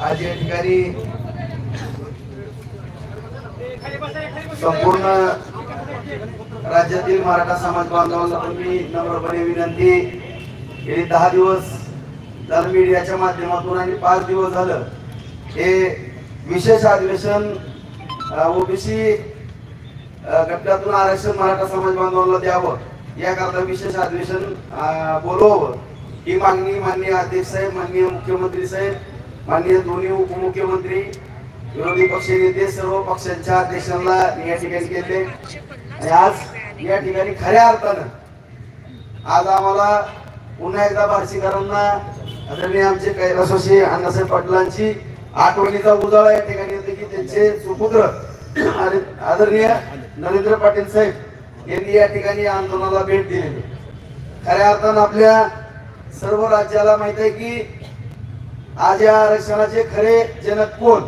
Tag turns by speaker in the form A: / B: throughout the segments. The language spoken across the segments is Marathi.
A: आज या ठिकाणी संपूर्ण राज्यातील मराठा समाज बांधवांना मी नम्रपणे विनंती, गेली 10 दिवस झालं मीडियाच्या माध्यमातून आणि 5 दिवस झालं हे विशेष अधिवेशन ओबीसी गटातून आरक्षण मराठा समाज बांधवांना द्यावं याकरता विशेष अधिवेशन बोलवावं ही मागणी माननीय अध्यक्ष साहेब, माननीय मुख्यमंत्री साहेब, माननीय दोन्ही उपमुख्यमंत्री, विरोधी पक्ष नेते, सर्व पक्षांच्या अध्यक्षांना या ठिकाणी केले. आणि आज या ठिकाणी खऱ्या अर्थानं आज आम्हाला पुन्हा एकदा बार्शीकरांना आदरणीय आमचे कैलासवासी अण्णासाहेब पाटलांची आठवणीचा उजाळा या ठिकाणी येते की त्यांचे सुपुत्र आदरणीय नरेंद्र पाटील साहेब यांनी या ठिकाणी आंदोलनाला भेट दिलेली. खऱ्या अर्थानं आपल्या सर्व राज्याला माहित आहे की आज या आरक्षणाचे खरे जनक कोण,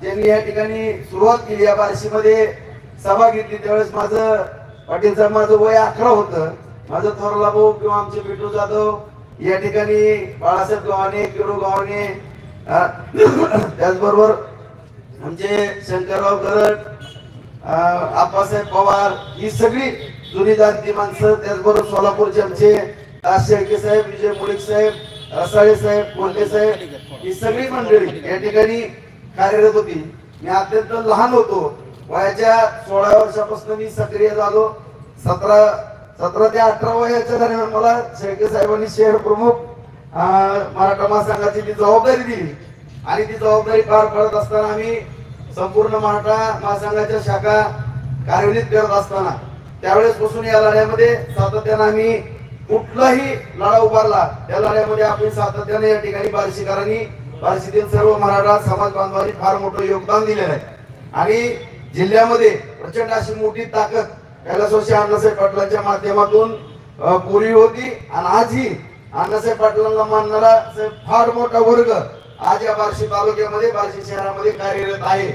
A: ज्यांनी या ठिकाणी सुरुवात केली. या बार्शीमध्ये सभा घेतली त्यावेळेस माझं पाटील साहेब माझं वय 11 होतं. माझं थोरला भाऊ किंवा आमचे बिट्टू जाधव या ठिकाणी बाळासाहेब गव्हाणे, किरो गव्हाणे, त्याचबरोबर आमचे शंकरराव गरड, आप्पासाहेब पवार ही सगळी जुनी जाणती माणसं, त्याचबरोबर सोलापूरचे आमचे शेळके साहेब, विजय मुळीक साहेब, रसाळे साहेब, कोल्हे साहेब ही सगळी मंडळी या ठिकाणी कार्यरत होती. मी अत्यंत लहान होतो, वयाच्या 16 वर्षापासून मी सक्रिय झालो. 17 ते 18 वयाच्या दरम्यान मला शेळके साहेबांनी शहर प्रमुख मराठा महासंघाची ती जबाबदारी दिली आणि ती जबाबदारी पार पडत असताना आम्ही संपूर्ण मराठा महासंघाच्या शाखा कार्यान्वित करत असताना त्यावेळेस पासून या लढ्यामध्ये सातत्याने आम्ही कुठलाही लढा उभारला त्या लढ्यामध्ये आपण सातत्याने या ठिकाणी बार्शीकरांनी, बार्शीतील सर्व मराठा समाज बांधवांनी फार मोठं योगदान दिलेलं आहे. आणि जिल्ह्यामध्ये प्रचंड अशी मोठी ताकद कैलासवासी अण्णासाहेब पाटलांच्या माध्यमातून पुरी होती आणि आजही अण्णासाहेब पाटलांना मानणारा फार मोठा वर्ग आज या बार्शी तालुक्यामध्ये, बार्शी शहरामध्ये कार्यरत आहे.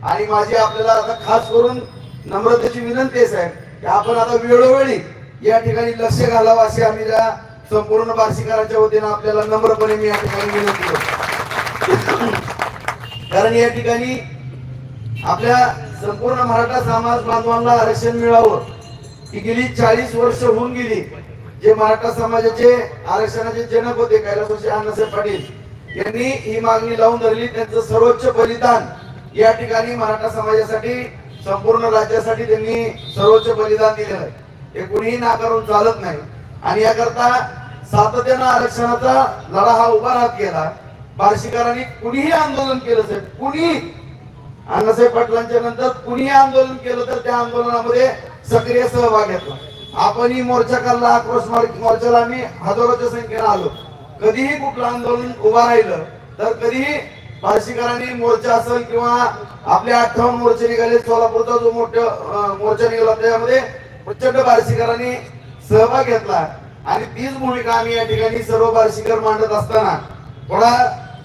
A: आणि माझी आपल्याला आता खास करून नम्रतेची विनंती आहे साहेब की आपण आता वेळोवेळी या ठिकाणी लक्ष घालावं अशी आम्ही त्या संपूर्ण बार्शीकरांच्या वतीनं आपल्याला नम्रपणे मी या ठिकाणी विनंती करतो. कारण या ठिकाणी आपल्या संपूर्ण मराठा समाज बांधवांना आरक्षण मिळावं ही गेली 40 वर्ष होऊन गेली. जे मराठा समाजाचे आरक्षणाचे जनक होते कैलासवासी अण्णासाहेब पाटील यांनी ही मागणी लावून धरली. त्यांचं सर्वोच्च बलिदान या ठिकाणी मराठा समाजासाठी, संपूर्ण राज्यासाठी त्यांनी सर्वोच्च बलिदान दिलेलं आहे. हे कुणीही नाकारून चालत नाही. आणि याकरता सातत्यानं आरक्षणाचा लढा हा उभा राहत गेला. बार्शीकरांनी कुणीही आंदोलन केलं साहेब, कुणी अण्णासाहेब पाटलांच्या नंतर कुणीही आंदोलन केलं तर त्या आंदोलनामध्ये सक्रिय सहभाग घेतला. आपणही मोर्चा काढला, आक्रोश मोर्चाला आम्ही हजारोच्या संख्येने आलो. कधीही कुठलं आंदोलन उभा राहिलं तर कधीही बार्शीकरांनी मोर्चा असेल किंवा आपले 58 मोर्चे निघाले, सोलापूरचा जो मोठा मोर्चा निघाला त्यामध्ये प्रचंड बार्शीकरांनी सहभाग घेतला. आणि तीच भूमिका आम्ही या ठिकाणी सर्व बार्शीकर मांडत असताना थोडा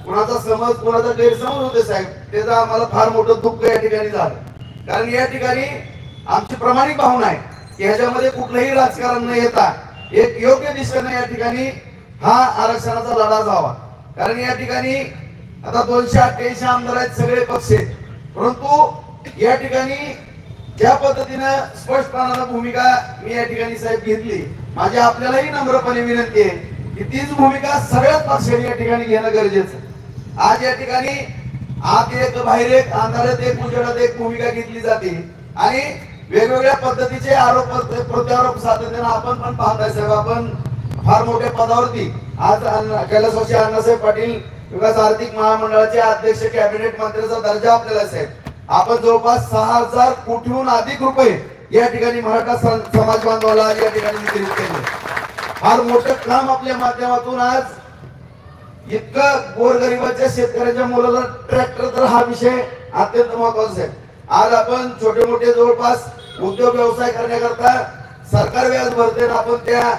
A: कुणाचा समज, कुणाचा गैरसमज होते साहेब, त्याचं आम्हाला फार मोठं दुःख या ठिकाणी झालं. कारण या ठिकाणी आमची प्रामाणिक भावना आहे की ह्याच्यामध्ये कुठलंही राजकारण न येता एक योग्य दिशेने या ठिकाणी हा आरक्षणाचा लढा जावा. कारण या ठिकाणी आता 288 आमदार आहेत, सगळे पक्ष आहेत, परंतु या ठिकाणी ज्या पद्धतीने स्पष्टपणाने भूमिका मी या ठिकाणी साहेब घेतली, माझी आपल्यालाही नम्रपणे विनंती आहे की तीच भूमिका सगळ्याच पक्षांनी या ठिकाणी घेणं गरजेचं. आज या ठिकाणी आत एक, बाहेर एक, अंधारात एक, उजेडात एक भूमिका घेतली जाते आणि वेगवेगळ्या पद्धतीचे आरोप प्रत्यारोप सातत्याने आपण पण पाहताय साहेब. आपण फार मोठ्या पदावरती आज कैलासवासी अण्णासाहेब पाटील विकास आर्थिक महामंडळाचे अध्यक्ष, कॅबिनेट मंत्र्याचा दर्जा आपल्याला साहेब. आपण जवळपास 6000 कोटीहून अधिक रुपये या ठिकाणी मराठा समाज बांधवाला या ठिकाणी वितरित केले. फार मोठं काम आपल्या माध्यमातून आज इतकं गोरगरिबाच्या शेतकऱ्यांच्या मुलाला ट्रॅक्टर, तर हा विषय अत्यंत महत्वाचा आहे. आज आपण छोटे मोठे जवळपास उद्योग व्यवसाय करण्याकरता सरकार व्याज भरते, आपण त्या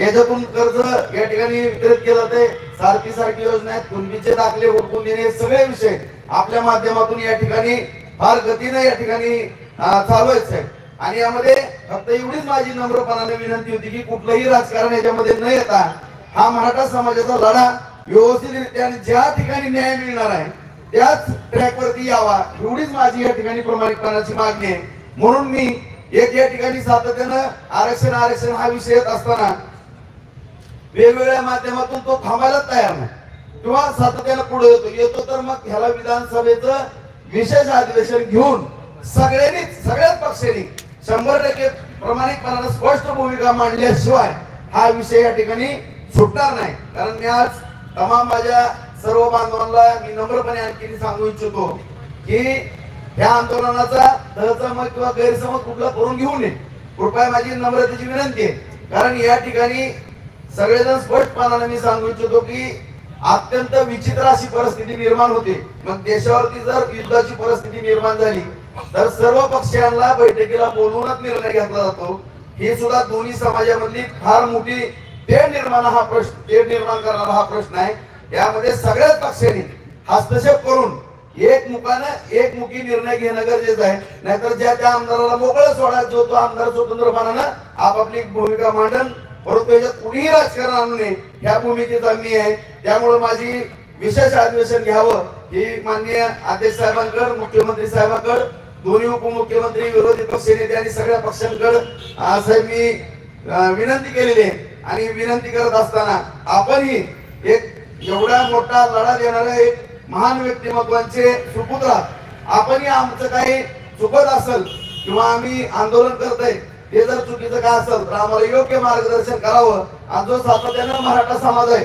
A: याच्यातून कर्ज या ठिकाणी वितरित केलं. ते सारखी योजना आहेत, कुणबीचे दाखले हुडकून देणे, सगळे विषय आपल्या माध्यमातून या ठिकाणी फार गतीने या ठिकाणी चालू आहेत. आणि यामध्ये फक्त एवढीच माझी नम्रपणाने विनंती होती की कुठलंही राजकारण याच्यामध्ये न येता हा मराठा समाजाचा लढा व्यवस्थितरित्या आणि ज्या ठिकाणी न्याय मिळणार आहे त्याच ट्रॅकवरती यावा, एवढीच माझी या ठिकाणी प्रामाणिकपणाची मागणी आहे. म्हणून मी या ठिकाणी सातत्यानं आरक्षण हा विषय येत असताना वेगवेगळ्या माध्यमातून तो थांबायला तयार नाही किंवा सातत्यानं पुढे येतो तर मग ह्याला विधानसभेचं विशेष अधिवेशन घेऊन सगळ्याच पक्षांनी 100% प्रामाणिकपणानं स्पष्ट भूमिका मांडल्याशिवाय हा विषय या ठिकाणी सुटणार नाही. कारण मी आज तमाम माझ्या सर्व बांधवांना मी नम्रपणे आणखी सांगू इच्छितो की या आंदोलनाचा दहसमज किंवा गैरसमज कुठला करून घेऊ नये. कृपया माझी नम्रतेची विनंती आहे. कारण या ठिकाणी सगळेजण स्पष्टपणाने मी सांगू इच्छितो की अत्यंत विचित्र अशी परिस्थिती निर्माण होते. मग देशावरती जर युद्धाची परिस्थिती निर्माण झाली तर सर्व पक्षांना बैठकीला बोलवूनच निर्णय घेतला जातो. ही सुद्धा दोन्ही समाजामधली फार मोठी तेढ निर्माण करणारा हा प्रश्न आहे. यामध्ये सगळ्याच पक्षांनी हस्तक्षेप करून एकमुखी निर्णय घेणं गरजेचं आहे. नाहीतर ज्या त्या आमदाराला मोकळं सोडायचं तो आमदार स्वतंत्रपणानं आपापली भूमिका मांडन, परंतु याच्यात कुणीही राजकारण आणू नये ह्या भूमिकेचा मी आहे. त्यामुळे माझी विशेष अधिवेशन घ्यावं ही माननीय अध्यक्ष साहेबांकडे, मुख्यमंत्री साहेबांकडे, दोन्ही उपमुख्यमंत्री, विरोधी पक्षनेते आणि सगळ्या पक्षांकडे साहेब मी विनंती केलेली आहे. आणि विनंती करत असताना आपणही एक एवढा मोठा लढा देणारे एक महान व्यक्तिमत्वांचे सुपुत्र, आपणही आमचं काही चुकत असेल किंवा आम्ही आंदोलन करतोय हे जर चुकीचं काय असेल तर आम्हाला योग्य मार्गदर्शन करावं. आणि जो सातत्यानं मराठा समाज आहे,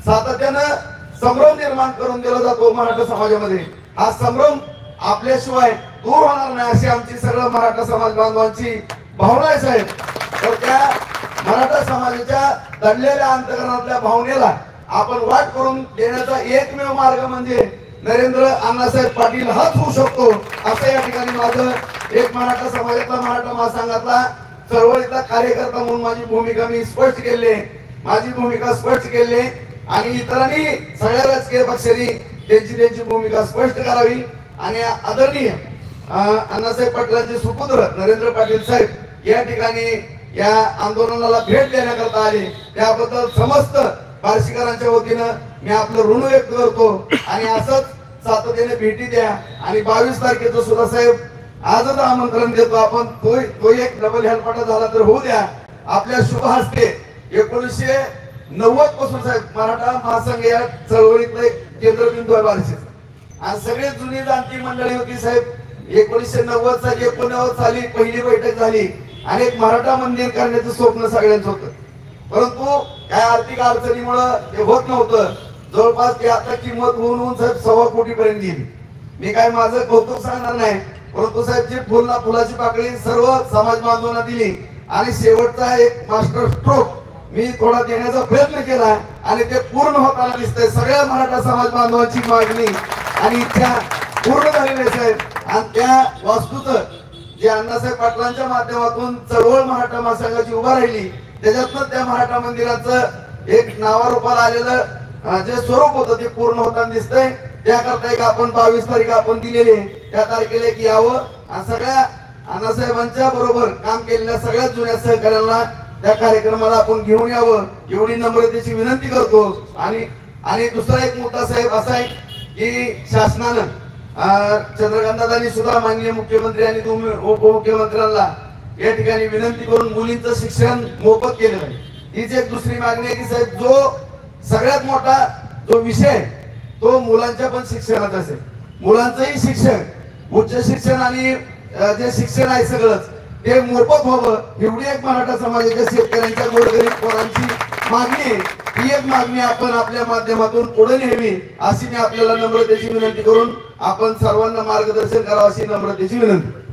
A: सातत्यानं संभ्रम निर्माण करून दिला जातो मराठा समाजामध्ये, हा संभ्रम आपल्याशिवाय दूर होणार नाही अशी आमची सगळं मराठा समाज बांधवांची भावना आहे साहेब. तर त्या मराठा समाजाच्या दडलेल्या अंतकरणातल्या भावनेला आपण वाट करून देण्याचा एकमेव मार्ग म्हणजे नरेंद्र अण्णासाहेब पाटील हाच होऊ शकतो असं या ठिकाणी माझं एक मराठा समाजातला, मराठा महासंघातला चळवळीतला कार्यकर्ता म्हणून माझी भूमिका मी स्पष्ट केली आहे. माझी भूमिका स्पष्ट केली आहे आणि इतरांनी सगळ्या राजकीय पक्षांनी त्यांची भूमिका स्पष्ट करावी. आणि आदरणीय अण्णासाहेब पाटलांचे सुपुत्र नरेंद्र पाटील साहेब या ठिकाणी या आंदोलनाला भेट देण्याकरता आले, त्याबद्दल समस्त बार्शीकरांच्या वतीनं मी आपलं ऋण व्यक्त करतो. आणि असंच सातत्याने भेटी द्या. आणि 22 तारखेचं सुद्धा साहेब आजच आमंत्रण देतो आपण, तो एक डबल हेल्पाटा झाला तर होऊ द्या. आपल्या शुभ हस्ते 1990 पासून साहेब मराठा महासंघ या चळवळीतलं एक केंद्रबिंदू आहे बार्शी. आणि सगळे जुनी जाणती मंडळी होती साहेब. 1990 साली 19 साली पहिली बैठक झाली आणि एक मराठा मंदिर करण्याचं स्वप्न सगळ्यांचं होतं. परंतु काय आर्थिक अडचणीमुळे ते होत नव्हतं. जवळपास ती आता किंमत होऊन साहेब 1.25 कोटीपर्यंत गेली. मी काय माझं कौतुक सांगणार नाही, परंतु साहेबची फुलाची पाकळी सर्व समाज बांधवांना दिली. आणि शेवटचा एक मास्टर स्ट्रोक मी थोडा देण्याचा प्रयत्न केला आणि ते पूर्ण होताना दिसतंय. सगळ्या मराठा समाज बांधवांची मागणी आणि इच्छा पूर्ण झालेली आहे साहेब. आणि त्या वास्तूचं जे अण्णासाहेब पाटलांच्या माध्यमातून चळवळ मराठा महासंघाची उभा राहिली त्याच्यातनं त्या मराठा मंदिराचं एक नावारूपाला आलेलं जे स्वरूप होतं ते पूर्ण होताना दिसतंय. त्याकरता एक आपण 22 तारीख आपण दिलेली आहे, त्या तारखेला एक यावं आणि सगळ्या अण्णासाहेबांच्या बरोबर काम केलेल्या सगळ्यात जुन्या सहकार्यांना त्या कार्यक्रमाला आपण घेऊन यावं एवढी नम्रतेची विनंती करतो. आणि दुसरा एक मुद्दा साहेब असा आहे की शासनानं चंद्रकांतदादांनी सुद्धा माननीय मुख्यमंत्री आणि उपमुख्यमंत्र्यांना या ठिकाणी विनंती करून मुलींचं शिक्षण मोफत केलं आहे. हीच एक दुसरी मागणी आहे की साहेब जो सगळ्यात मोठा जो विषय तो मुलांच्या पण शिक्षणात असेल. मुलांचंही शिक्षण, उच्च शिक्षण आणि जे शिक्षण आहे सगळंच ते मोफत व्हावं एवढी एक मराठा समाजाच्या शेतकऱ्यांच्या गोरगरीब पोरांची मागणी आहे. ही एक मागणी आपण आपल्या माध्यमातून पुढे न्यावी अशी मी आपल्याला नम्रतेची विनंती करून आपण सर्वांना मार्गदर्शन करावं अशी नम्रतेची विनंती.